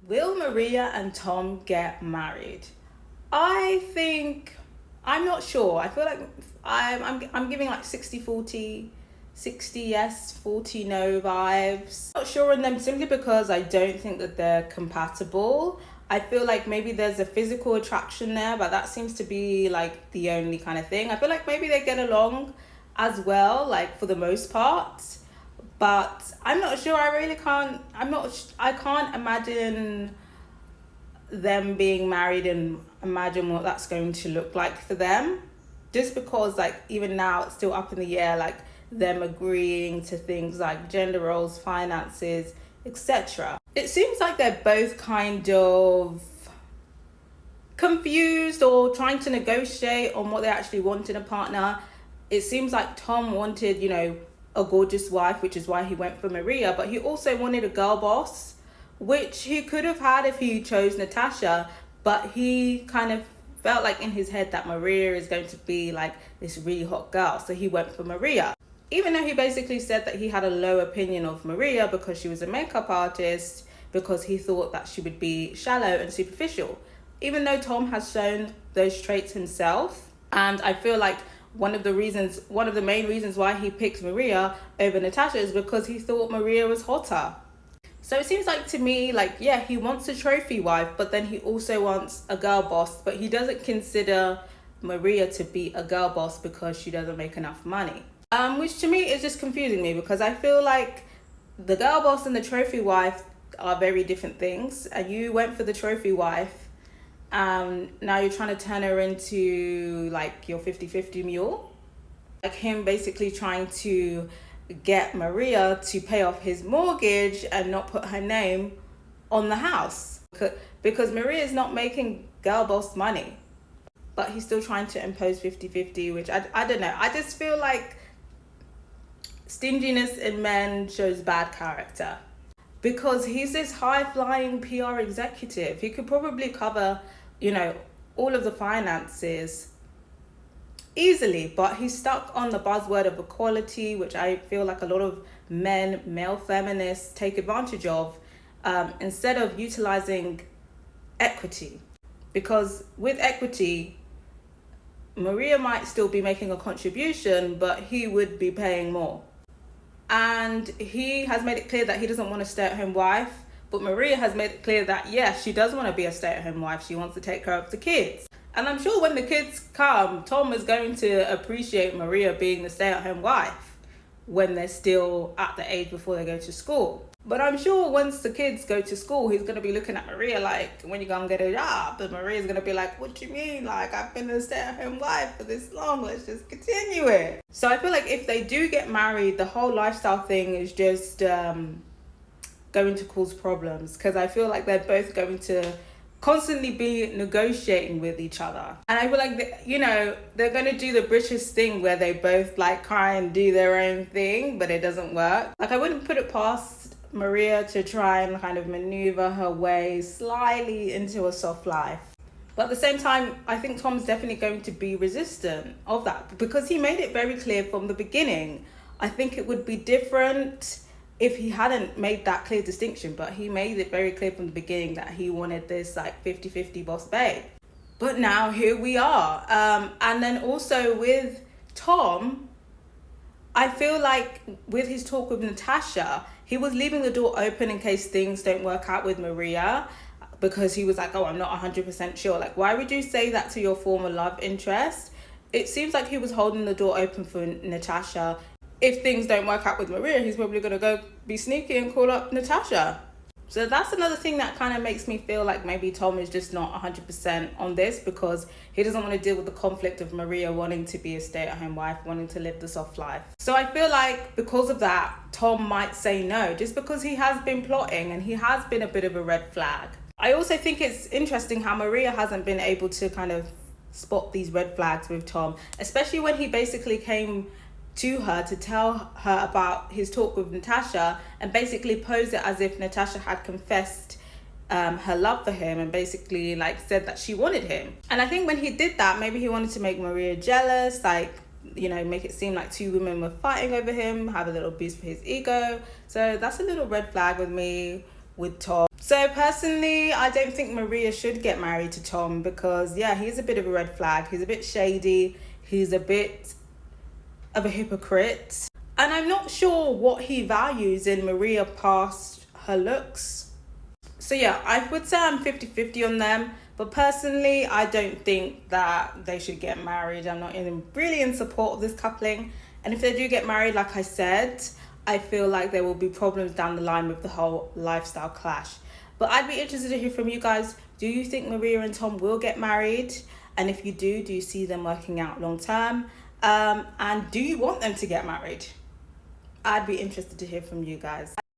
Will Maria and Tom get married? I'm not sure. I feel like I'm giving like 60-40, 60 yes, 40 no vibes. Not sure on them simply because I don't think that they're compatible. I feel like maybe there's a physical attraction there, but that seems to be like the only kind of thing. I feel like maybe they get along as well, like for the most part. But I'm not sure. I really can't. I can't imagine them being married and imagine what that's going to look like for them, just because like even now it's still up in the air, like them agreeing to things like gender roles, finances, etc. It seems like they're both kind of confused or trying to negotiate on what they actually want in a partner. It seems like Tom wanted, a gorgeous wife, which is why he went for Maria, but he also wanted a girl boss, which he could have had if he chose Natasha, but he kind of felt like in his head that Maria is going to be like this really hot girl, so he went for Maria. Even though he basically said that he had a low opinion of Maria because she was a makeup artist, because he thought that she would be shallow and superficial. Even though Tom has shown those traits himself, and I feel like one of the main reasons why he picked Maria over Natasha is because he thought Maria was hotter. So it seems like to me, like, yeah, he wants a trophy wife, but then he also wants a girl boss, but he doesn't consider Maria to be a girl boss because she doesn't make enough money. Which to me is just confusing me, because I feel like the girl boss and the trophy wife are very different things. And you went for the trophy wife, now you're trying to turn her into like your 50-50 mule. Like him basically trying to get Maria to pay off his mortgage and not put her name on the house. Because Maria is not making girl boss money, but he's still trying to impose 50-50, which I don't know. I just feel like stinginess in men shows bad character. Because he's this high-flying PR executive. He could probably cover, all of the finances easily, but he's stuck on the buzzword of equality, which I feel like a lot of male feminists take advantage of, instead of utilizing equity. Because with equity, Maria might still be making a contribution, but he would be paying more. And he has made it clear that he doesn't want a stay-at-home wife, but Maria has made it clear that yes, she does want to be a stay-at-home wife. She wants to take care of the kids. And I'm sure when the kids come, Tom is going to appreciate Maria being the stay-at-home wife when they're still at the age before they go to school. But I'm sure once the kids go to school, he's going to be looking at Maria like, when you gonna get a job? And Maria's going to be like, what do you mean? Like, I've been a stay-at-home wife for this long. Let's just continue it. So I feel like if they do get married, the whole lifestyle thing is just going to cause problems. Because I feel like they're both going to constantly be negotiating with each other. And I feel like, they're going to do the British thing where they both like try and do their own thing, but it doesn't work. Like, I wouldn't put it past Maria to try and kind of maneuver her way slightly into a soft life. But at the same time, I think Tom's definitely going to be resistant of that, because he made it very clear from the beginning. I think it would be different if he hadn't made that clear distinction, but he made it very clear from the beginning that he wanted this like 50-50 boss babe. But now here we are. And then also with Tom, I feel like with his talk with Natasha, he was leaving the door open in case things don't work out with Maria, because he was like, oh, I'm not 100% sure. Like, why would you say that to your former love interest? It seems like he was holding the door open for Natasha. If things don't work out with Maria, he's probably going to go be sneaky and call up Natasha. So that's another thing that kind of makes me feel like maybe Tom is just not 100% on this, because he doesn't want to deal with the conflict of Maria wanting to be a stay-at-home wife, wanting to live the soft life. So I feel like because of that, Tom might say no, just because he has been plotting and he has been a bit of a red flag. I also think it's interesting how Maria hasn't been able to kind of spot these red flags with Tom, especially when he basically came to her to tell her about his talk with Natasha and basically pose it as if Natasha had confessed her love for him and basically like said that she wanted him. And I think when he did that, maybe he wanted to make Maria jealous, like, make it seem like two women were fighting over him, have a little boost for his ego. So that's a little red flag with me. with Tom. So personally, I don't think Maria should get married to Tom because, yeah, he's a bit of a red flag. He's a bit shady. He's a bit of a hypocrite. And I'm not sure what he values in Maria past her looks. So yeah, I would say I'm 50-50 on them. But personally, I don't think that they should get married. I'm not really in support of this coupling. And if they do get married, like I said, I feel like there will be problems down the line with the whole lifestyle clash. But I'd be interested to hear from you guys. Do you think Maria and Tom will get married? And if you do you see them working out long term? And do you want them to get married? I'd be interested to hear from you guys.